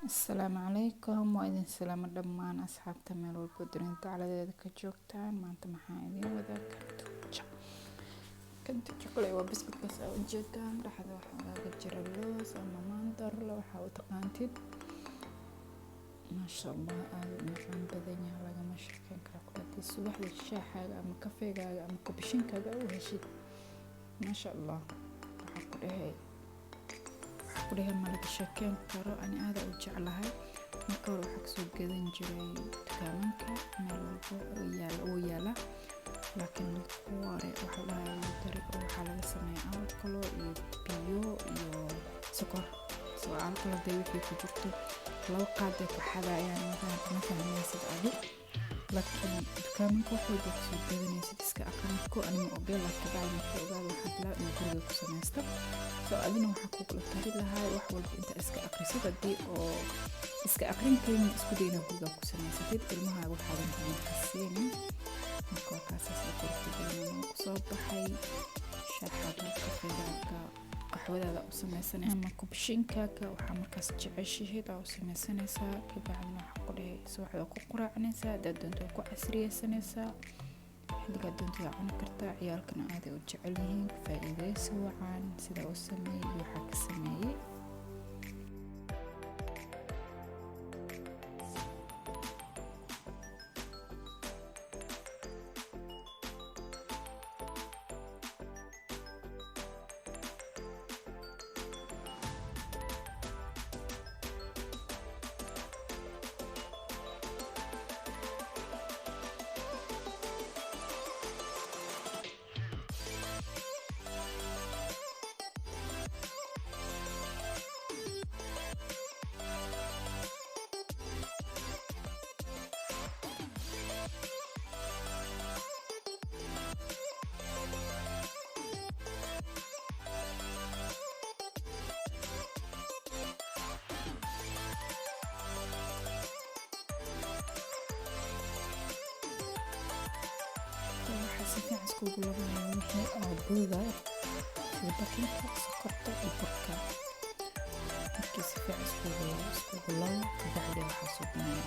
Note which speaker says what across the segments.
Speaker 1: Asalaamu calaykum, waa idin salaamo dhammaan asxaabta meel walba dunida dacaladeeda ka joogtaan. Maanta maxaa idin wadaa cantuccini waa buskudkaas aa ujeedaan. Dhexda waxaa laga jira loos ama mandorle, waxaa u taqaantid. maasha allah, aad u macaan badan yahay, lagama sheekeyn karo. Haddii subaxda shaaxaaga ama kafeegaaga ama kubishinkaaga u heshid, maasha allah, waxaa ku dhahay ma laga sheekeyn karo. Ani aad u jeclahay. Marka hore waxaa kasoo gadan jiray dukaamanka meel walba oo yaala, laakiin hore waxaa lagu daray oo waxaa laga sameeyaa alkalo iyo biyo iyo sokor. Alkalo day wixii ku jirto laba qaad ay ku xadayaan, ma fahmaysid adi. laakiin dukaamanka wax walba kasoo gadanaysid iska aqrinko anima ogeen, laakiin bacdi markii ogaada waxaa bilaa in guriga ku samaysta. adina waxaa kugula tari lahaa wax walba inta iska aqrisid. haddii oo iska aqrinkeena isku dayna guriga ku samaysatid, ilmahaaga waxaadan xasiinin. marka waa kaasaas la qortigeena kusoo baxay shaaxaada, kafeegaaga, qaxwadaada u samaysanaysa ama kubishinkaaga waxaa markaas jeceshihiid aa u samaysanaysaa. kabacdina waxaa ku dhahay subaxda ku quraacanaysaa, haddaad doonto ku casriyeysanaysaa, xilligaa doontada cuni kartaa. ciyaalkana aaday u jecel yihiin. faa'iidaysi wacan sidaa u sameeyey iyo waxaa ka sameeyey. waxaa si fiican iskugu labanaya wixii oo buuda sida bakinka, sokorta iyo burka. markii si fiican iskugu labo kabacdi waxaa sugnaya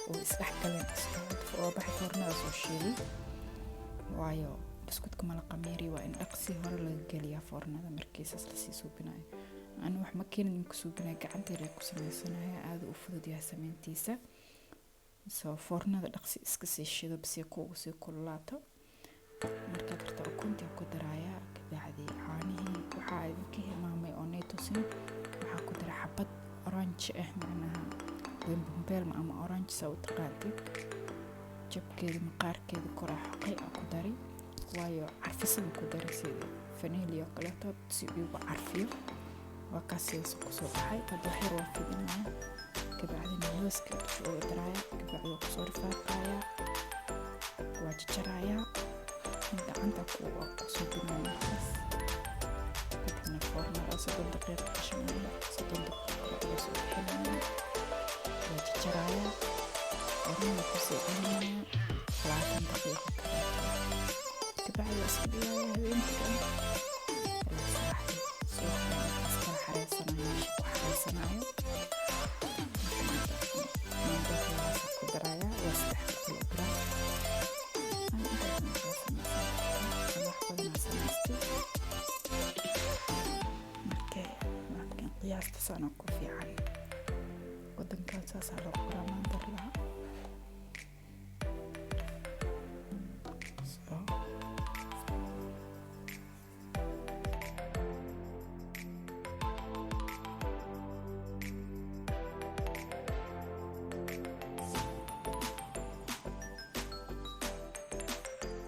Speaker 1: oo isdhexgaleen oo baxay foornada soo shiiday. waayo buskudka mala qamiiri waa in dhaqsi hore laga geliyaa foornada markiisaas lasii suubinayo. ani wax ma keenin ku suubinaya, gacantayda ku samaysanaya. aad u fudud yahay samayntiisa. foornada dhaqsi iska sii shido basi kuugu sii kululaato. markaad rabto ukuntii ku darayaa, kabacdi caanihii waxaa idinka hilmaamay oo neytusin waxaa ku dara xabad orange macnaha bambeelma ama orange saa u taqaantid. jabkeeda maqaarkeeda koraa xoqay aa ku dari, waayo carfisada ku dari sida vanilya oo kaleeto si ugu carfiyo. waa kaas sidaas kusoo baxay. hadda waxyar waa fidinaya, kabacdina looska dusha uga daraya, kabacdi waa kusoo rifaaqaya, waa jajarayaa, gacanta kusoo binaya markaas. kadibna foornada 30 daqiiqo ka shamaya, 30 daqiiqo waa soo bixinaya, waa jajarayaa, foornada kusoo celinaya 20 daqiiqo kaleeto. kabacdi waa iska dhigaya habeenkii dhan ilaa subaxdii. subaxdii markaas kala xareysanayo, meesha ku xareysanayo. qiyaasta sana ku fiican. wadankan saasaa loo qoraa mandorlaha.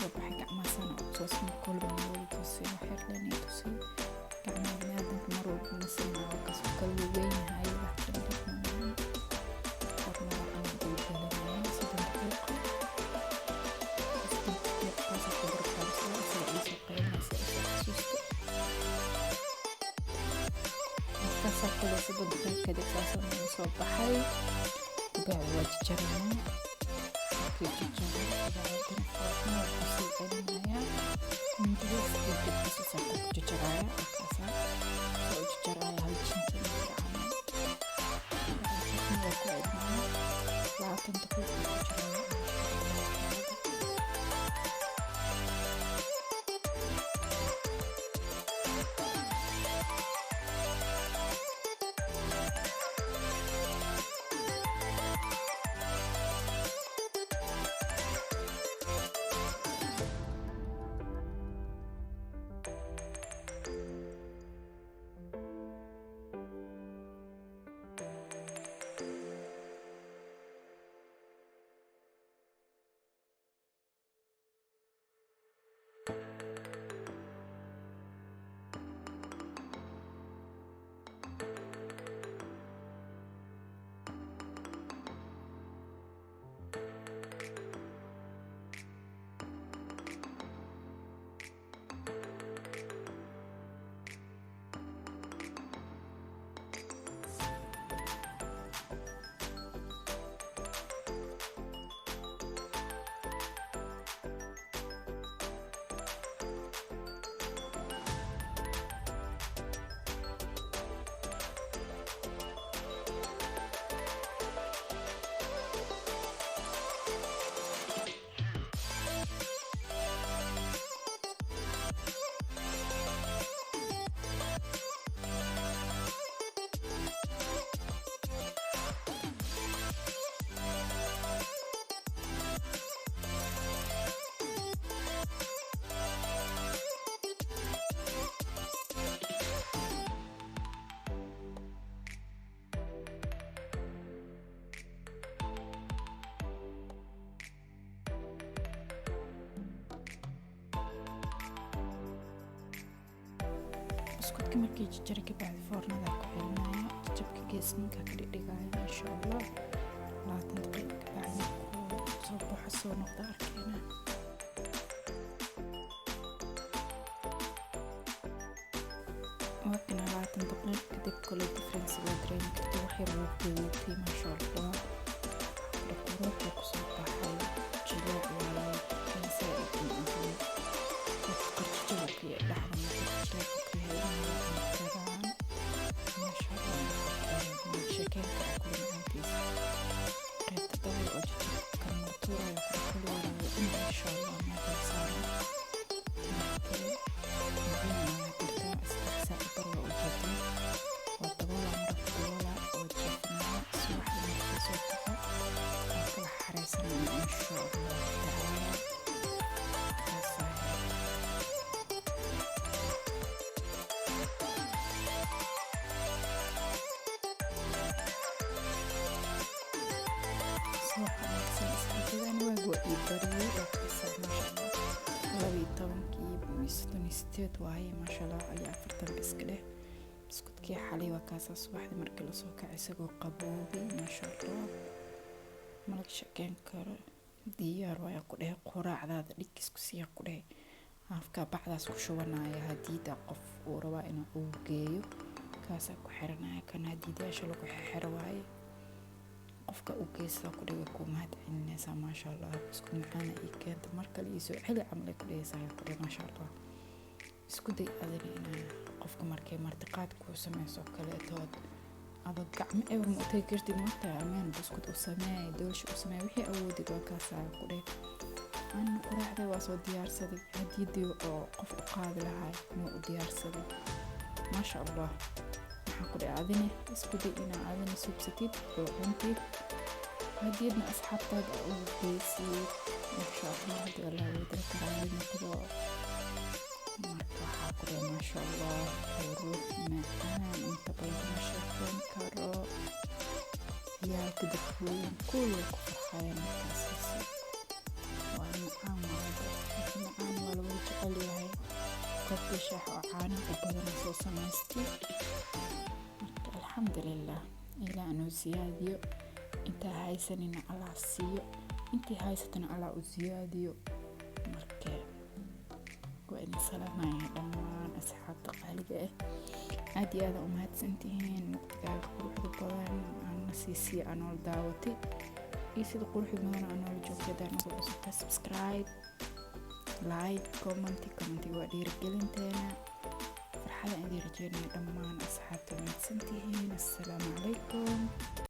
Speaker 1: waxay gacmaha sana u toosin kolba marwada toosin waxyar leenay toosin gacmaha biniaadanka marwalba masinaa kasoo kala weyn yahay. kadib saasaan soo baxay. kabacdi waa jajarana, markii jajarana foornada kusii celinaya. mindiyas iyo dibkiisa saaka ku jajaraya. markaasa soo jajaraya hal jinta daqiiqo ku jiraya buskudka markii jarjari ka bacdi foornada ku xirinaya jajabka geesninka ka dhigaya insha Allah 20 daqiiqo ka bacdi soo baxo soo noqda arkayna وكنا 20 دقيقة كدب كل الديفرنس الادرين كنت وحير وقوتي ما شاء الله الكروت وكسوطة حي جلوب ولا كنسائي كنأذي وفقرت جلوبي لحظة ما تجلوبك هاي ما شاء الله من شكل كأكل عنديس قيد تطلع وجهي كالمطورة يقرأ كل ورا إن شاء الله ما تنسانا waaye ma sha Allah ayaa 40 biskile buskudkii xalay waa kaasa subaxdii markii la soo kacay isagoo qaboobay ma sha Allah malak shaqeyn karo diyaar waa ku dhahay quraacdaada dhigis ku sii ku dhahay afka bacdaas ku shubanaya hadiida qof uu raba inuu u geeyo kaasa ku xiranaya kan hadiidaasha lagu xiro waaye qofka u geeysa ku dhahay ku mahad celinaysa ma sha Allah buskud macaan ay keento marka la soo xili camal ku dhaysaa ku dhahay ma sha Allah isku day adina qofka markay martiqaad ku sameeyso kale tood aba gacmo ee ma tay kartid marta ameen buskud u sameey doolsh u sameey wixii awoodid waa ka saa ku dhahay aan quraacday waa soo diyaarsaday hadiidii oo qof u qaadi lahaa inuu u diyaarsaday ma sha Allah waxaan ku dhahay adina isku day ina adina subsatid oo cuntid hadiidna asxaabtaada u geeysid ma sha Allah hadii Allah wadar karaayay noqdo ما شاء الله وروح معان انت بلغنا شاكين كارو يا تدخلين كل فرحين كاسسي وانا معان ولو يجعلي هاي قد شاح وعانا وبدنا صوصا ماستي الحمد لله إلى أنه زياديو انت هايسنين على السيو انت هايستن على زياديو مركب وإن سلامي دمان أصحابتك قالقة عادي هذا أمهات سنتين وقتك قروح البضان أنا سيسي أنا الدعوتي يسيد قروح البضان أنا الجوك جدا نقول أصبح سبسكرايب لايك كومنتي وأدير قلنتين فرحة أدير جينا دمان أصحابتك أمهات سنتين السلام عليكم.